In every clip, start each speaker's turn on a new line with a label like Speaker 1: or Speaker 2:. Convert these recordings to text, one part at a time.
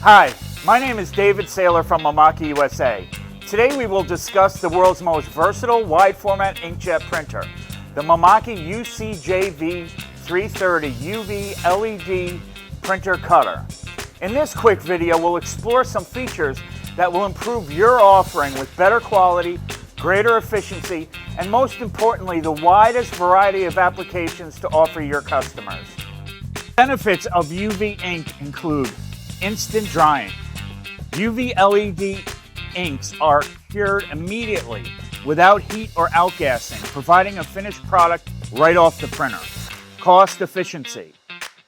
Speaker 1: Hi, my name is David Saylor from Mimaki, USA. Today we will discuss the world's most versatile wide-format inkjet printer, the Mimaki UCJV330 UV LED printer cutter. In this quick video, we'll explore some features that will improve your offering with better quality, greater efficiency, and most importantly, the widest variety of applications to offer your customers. Benefits of UV ink include instant drying. UV LED inks are cured immediately without heat or outgassing, providing a finished product right off the printer. Cost efficiency.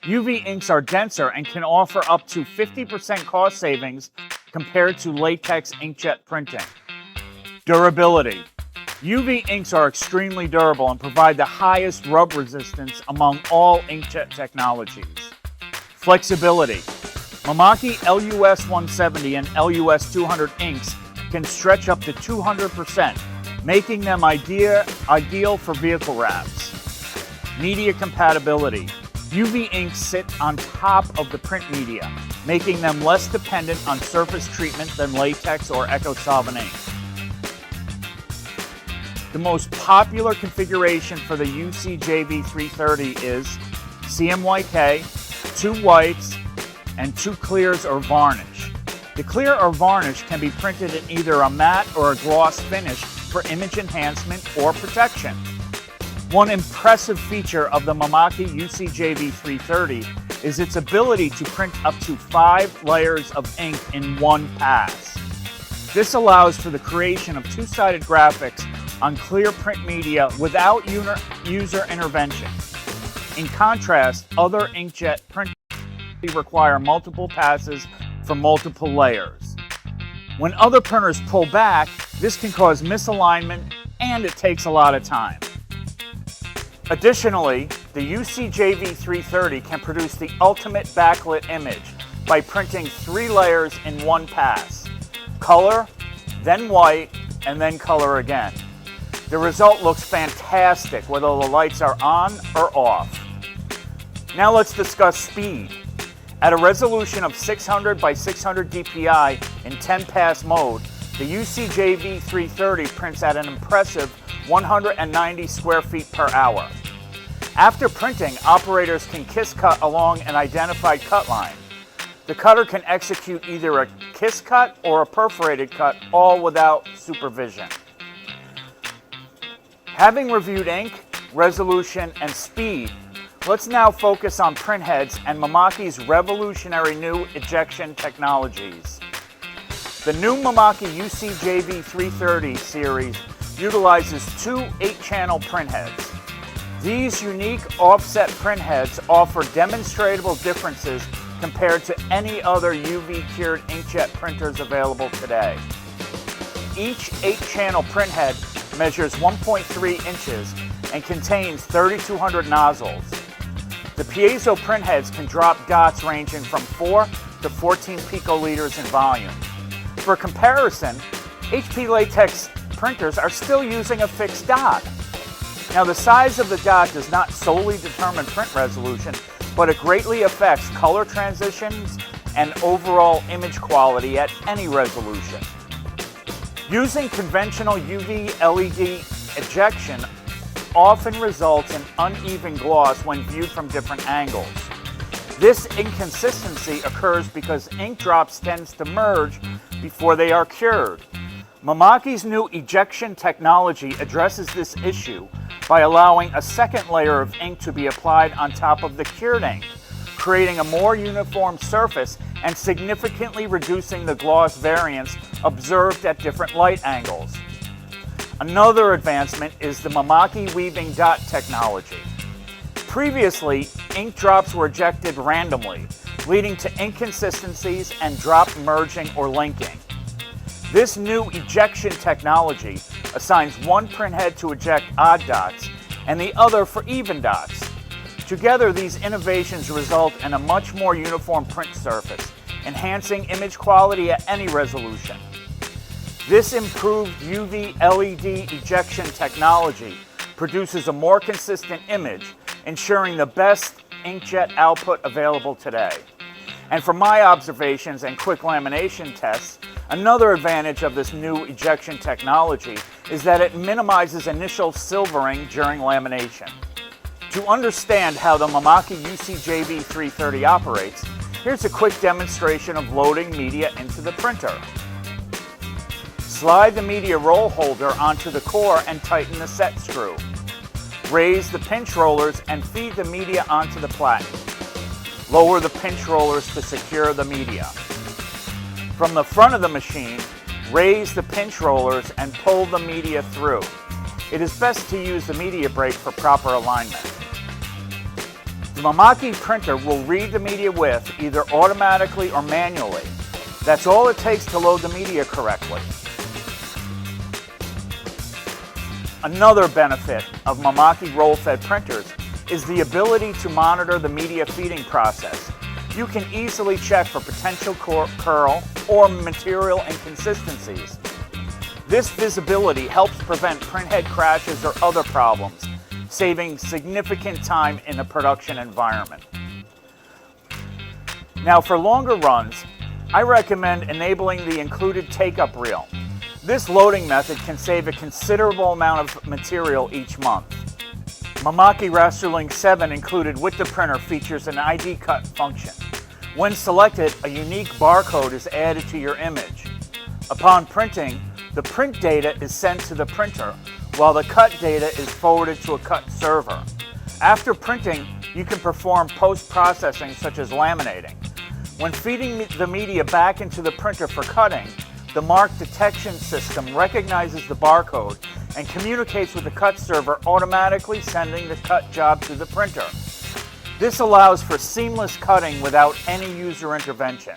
Speaker 1: UV inks are denser and can offer up to 50% cost savings compared to latex inkjet printing. Durability. UV inks are extremely durable and provide the highest rub resistance among all inkjet technologies. Flexibility. Mimaki LUS 170 and LUS 200 inks can stretch up to 200%, making them ideal for vehicle wraps. Media compatibility. UV inks sit on top of the print media, making them less dependent on surface treatment than latex or eco-solvent ink. The most popular configuration for the UCJV330 is CMYK, 2 whites, and 2 clears or varnish. The clear or varnish can be printed in either a matte or a gloss finish for image enhancement or protection. One impressive feature of the Mimaki UCJV330 is its ability to print up to 5 layers of ink in one pass. This allows for the creation of two-sided graphics on clear print media without user intervention. In contrast, other inkjet printers require multiple passes for multiple layers. When other printers pull back, this can cause misalignment and it takes a lot of time. Additionally, the UCJV330 can produce the ultimate backlit image by printing 3 layers in one pass: color, then white, and then color again. The result looks fantastic whether the lights are on or off. Now let's discuss speed. At a resolution of 600 by 600 dpi in 10-pass mode, the UCJV330 prints at an impressive 190 square feet per hour. After printing, operators can kiss cut along an identified cut line. The cutter can execute either a kiss cut or a perforated cut, all without supervision. Having reviewed ink, resolution, and speed, let's now focus on print heads and Mimaki's revolutionary new ejection technologies. The new Mimaki UCJV330 series utilizes 2 8-channel print heads. These unique offset print heads offer demonstrable differences compared to any other UV-cured inkjet printers available today. Each 8-channel print head measures 1.3 inches and contains 3,200 nozzles. The piezo print heads can drop dots ranging from 4 to 14 picoliters in volume. For comparison, HP Latex printers are still using a fixed dot. Now, the size of the dot does not solely determine print resolution, but it greatly affects color transitions and overall image quality at any resolution. Using conventional UV LED ejection often results in uneven gloss when viewed from different angles. This inconsistency occurs because ink drops tends to merge before they are cured. Mimaki's new ejection technology addresses this issue by allowing a second layer of ink to be applied on top of the cured ink, creating a more uniform surface and significantly reducing the gloss variance observed at different light angles. Another advancement is the Mimaki weaving dot technology. Previously, ink drops were ejected randomly, leading to inconsistencies and drop merging or linking. This new ejection technology assigns one print head to eject odd dots and the other for even dots. Together, these innovations result in a much more uniform print surface, enhancing image quality at any resolution. This improved UV LED ejection technology produces a more consistent image, ensuring the best inkjet output available today. And from my observations and quick lamination tests, another advantage of this new ejection technology is that it minimizes initial silvering during lamination. To understand how the Mimaki UCJV330 operates, here's a quick demonstration of loading media into the printer. Slide the media roll holder onto the core and tighten the set screw. Raise the pinch rollers and feed the media onto the platen. Lower the pinch rollers to secure the media. From the front of the machine, raise the pinch rollers and pull the media through. It is best to use the media brake for proper alignment. The Mimaki printer will read the media width either automatically or manually. That's all it takes to load the media correctly. Another benefit of Mimaki roll-fed printers is the ability to monitor the media feeding process. You can easily check for potential curl or material inconsistencies. This visibility helps prevent printhead crashes or other problems, saving significant time in a production environment. Now for longer runs, I recommend enabling the included take-up reel. This loading method can save a considerable amount of material each month. Mimaki Rasterling 7 included with the printer features an ID cut function. When selected, a unique barcode is added to your image. Upon printing, the print data is sent to the printer, while the cut data is forwarded to a cut server. After printing, you can perform post-processing such as laminating. When feeding the media back into the printer for cutting, the mark detection system recognizes the barcode and communicates with the cut server, automatically sending the cut job to the printer. This allows for seamless cutting without any user intervention.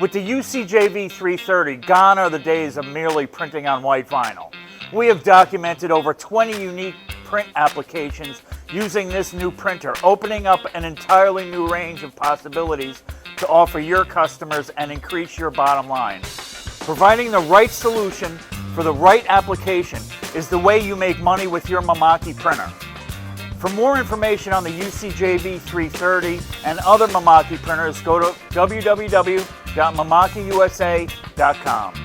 Speaker 1: With the UCJV330, gone are the days of merely printing on white vinyl. We have documented over 20 unique print applications using this new printer, opening up an entirely new range of possibilities to offer your customers and increase your bottom line. Providing the right solution for the right application is the way you make money with your Mimaki printer. For more information on the UCJV330 and other Mimaki printers, go to www.mimakiusa.com.